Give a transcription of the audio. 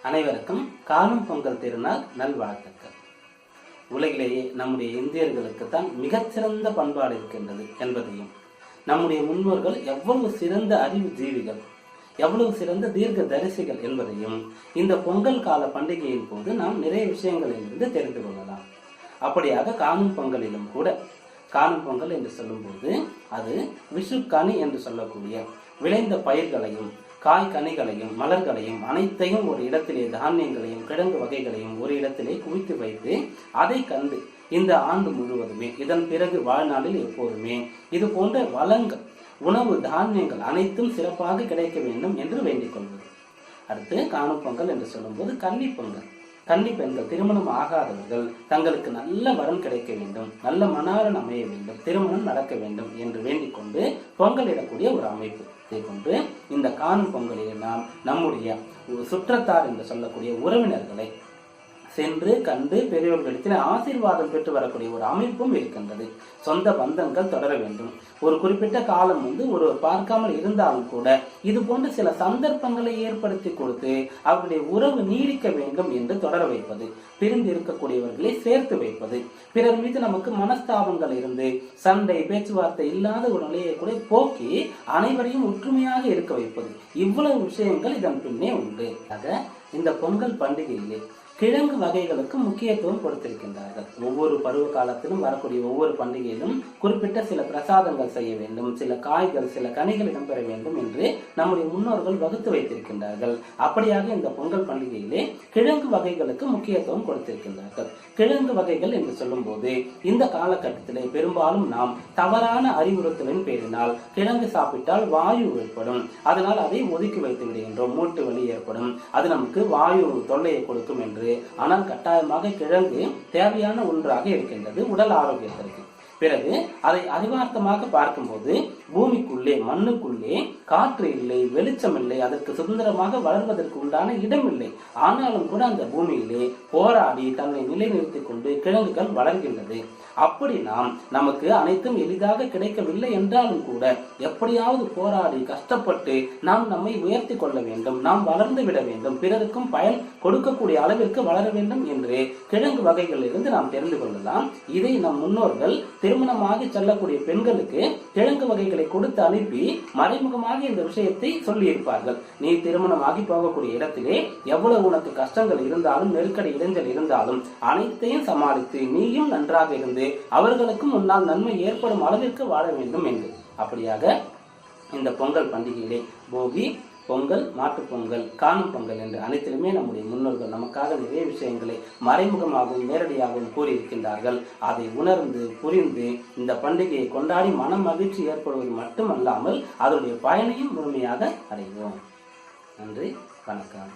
அனைவருக்கும் காணும் பொங்கல் திருநாள் நல்வாழ்த்துக்கள். உலகிலேயே நம்முடைய இந்தியர்களுக்கு தான் மிகச்சிறந்த பண்பாடு இருக்கின்றது என்பதையும், நம்முடைய முன்னோர்கள் எவ்வளவு சிறந்த அறிவு ஜீவிகள், எவ்வளவு சிறந்த தீர்க்க தரிசிகள் என்பதையும் இந்த பொங்கல் கால பண்டிகையின் போது நாம் நிறைய விஷயங்களிலிருந்து தெரிந்து கொள்ளலாம். அப்படியாக காணும் பொங்கலிலும் கூட, காணும் பொங்கல் என்று சொல்லும்போது அது விஷு கனி என்று சொல்லக்கூடிய விளைந்த பயிர்களையும் காய் கனிகளையும் மலர்களையும் அனைத்தையும் ஒரு இடத்திலே, தானியங்களையும் கிழங்கு வகைகளையும் ஒரு இடத்திலே குவித்து வைத்து அதை கண்டு இந்த ஆண்டு முழுவதுமே, இதன் பிறகு வாழ்நாளில் எப்போதுமே இது போன்ற வளங்கள், உணவு தானியங்கள் அனைத்தும் சிறப்பாக கிடைக்க வேண்டும் என்று வேண்டிக் கொள்வது. அடுத்து காணும் பொங்கல் என்று சொல்லும்போது கன்னி பொங்கல். கன்னி பெண்கள், திருமணம் ஆகாதவர்கள் தங்களுக்கு நல்ல வரம் கிடைக்க வேண்டும், நல்ல மணாரன் அமைய வேண்டும், திருமணம் நடக்க வேண்டும் என்று வேண்டிக் கொண்டு பொங்கலிடக்கூடிய ஒரு அமைப்பு. இதை கொண்டு இந்த காணும் பொங்கலில் நாம் நம்முடைய சுற்றத்தார் என்று சொல்லக்கூடிய உறவினர்களை சென்று கண்டு பெரியவர்களிடத்தில் ஆசீர்வாதம் பெற்று வரக்கூடிய ஒரு அமைப்பும் இருக்கின்றது. சொந்த பந்தங்கள் தொடர வேண்டும். ஒரு குறிப்பிட்ட காலம் ஒரு பார்க்காமல் இருந்தாலும் கூட இது போன்ற சில சந்தர்ப்பங்களை ஏற்படுத்தி கொடுத்து அவருடைய உறவு நீடிக்க வேண்டும் என்று தொடர வைப்பது, பிரிந்து இருக்கக்கூடியவர்களை சேர்த்து வைப்பது, பிறர் மீது நமக்கு மனஸ்தாபங்கள் இருந்து சண்டை பேச்சுவார்த்தை இல்லாத ஒரு நிலையை கூட போக்கி அனைவரையும் ஒற்றுமையாக இருக்க வைப்பது, இவ்வளவு விஷயங்கள் இதன் பின்னே உண்டு. ஆக இந்த பொங்கல் பண்டிகையிலே கிழங்கு வகைகளுக்கு முக்கியத்துவம் கொடுத்திருக்கின்றார்கள். ஒவ்வொரு பருவ காலத்திலும் வரக்கூடிய ஒவ்வொரு பண்டிகையிலும் குறிப்பிட்ட சில பிரசாதங்கள் செய்ய வேண்டும், சில காய்கள் சில கனிகள் இடம்பெற வேண்டும் என்று நம்முடைய முன்னோர்கள் வகுத்து வைத்திருக்கின்றார்கள். அப்படியாக இந்த பொங்கல் பண்டிகையிலே கிழங்கு வகைகளுக்கு முக்கியத்துவம் கொடுத்திருக்கின்றார்கள். கிழங்கு வகைகள் என்று சொல்லும் போது இந்த காலகட்டத்திலே பெரும்பாலும் நாம் தவறான அறிவுறுத்தலின் பேரினால் கிழங்கு சாப்பிட்டால் வாயு ஏற்படும், அதனால் அதை ஒதுக்கி வைத்து விடுகின்றோம், மூட்டு வலி ஏற்படும், அது நமக்கு வாயு தொல்லையை கொடுக்கும் என்று. ஆனால் கட்டாயமாக கிழங்கு தேவையான ஒன்றாக இருக்கின்றது உடல் ஆரோக்கியத்திற்கு. பிறகு அதை அறிவார்த்தமாக பார்க்கும்போது பூமிக்குள்ளே, மண்ணுக்குள்ளே காற்று இல்லை, வெளிச்சம் இல்லை, அதற்கு சுதந்திரமாக வளர்வதற்கு உண்டான இடம் இல்லை. ஆனாலும் கூட அந்த பூமியிலே போராடி தன்னை நிலைநிறுத்திக் கொண்டு கிழங்குகள் வளர்கின்றது. அப்படி நாம் நமக்கு அனைத்தும் எளிதாக கிடைக்கவில்லை என்றாலும் கூட எப்படியாவது போராடி கஷ்டப்பட்டு நாம் நம்மை உயர்த்தி கொள்ள வேண்டும், நாம் வளர்ந்து விட வேண்டும், பிறருக்கும் பயன் கொடுக்கக்கூடிய அளவிற்கு வளர வேண்டும் என்று கிழங்கு வகைகளிலிருந்து நாம் தெரிந்து கொள்ளலாம். இதை நம் முன்னோர்கள் திருமணமாகி செல்லக்கூடிய பெண்களுக்கு கிழங்கு வகைகளை கொடுத்து அனுப்பி மறைமுகமாக இந்த விஷயத்தை சொல்லி இருப்பார்கள். நீ திருமணமாகி போகக்கூடிய இடத்திலே எவ்வளவு உனக்கு கஷ்டங்கள் இருந்தாலும், நெருக்கடி இடைஞ்சல் இருந்தாலும் அனைத்தையும் சமாளித்து நீயும் நன்றாக இருந்து அவர்களுக்கும் முன்னால் நன்மை ஏற்படும் அளவிற்கு வாழ வேண்டும் என்று. அப்படியாக இந்த பொங்கல் பண்டிகையிலே போகி, பொங்கல், மாட்டுப் பொங்கல், காணும் பொங்கல் என்று அனைத்திலுமே நம்முடைய முன்னோர்கள் நமக்காக நிறைய விஷயங்களை மறைமுகமாகவும் நேரடியாகவும் கூறியிருக்கின்றார்கள். அதை உணர்ந்து புரிந்து இந்த பண்டிகையை கொண்டாடி மன மகிழ்ச்சி ஏற்படுவது மட்டுமல்லாமல் அதனுடைய பயனையும் முழுமையாக அடைவோம். நன்றி, வணக்கம்.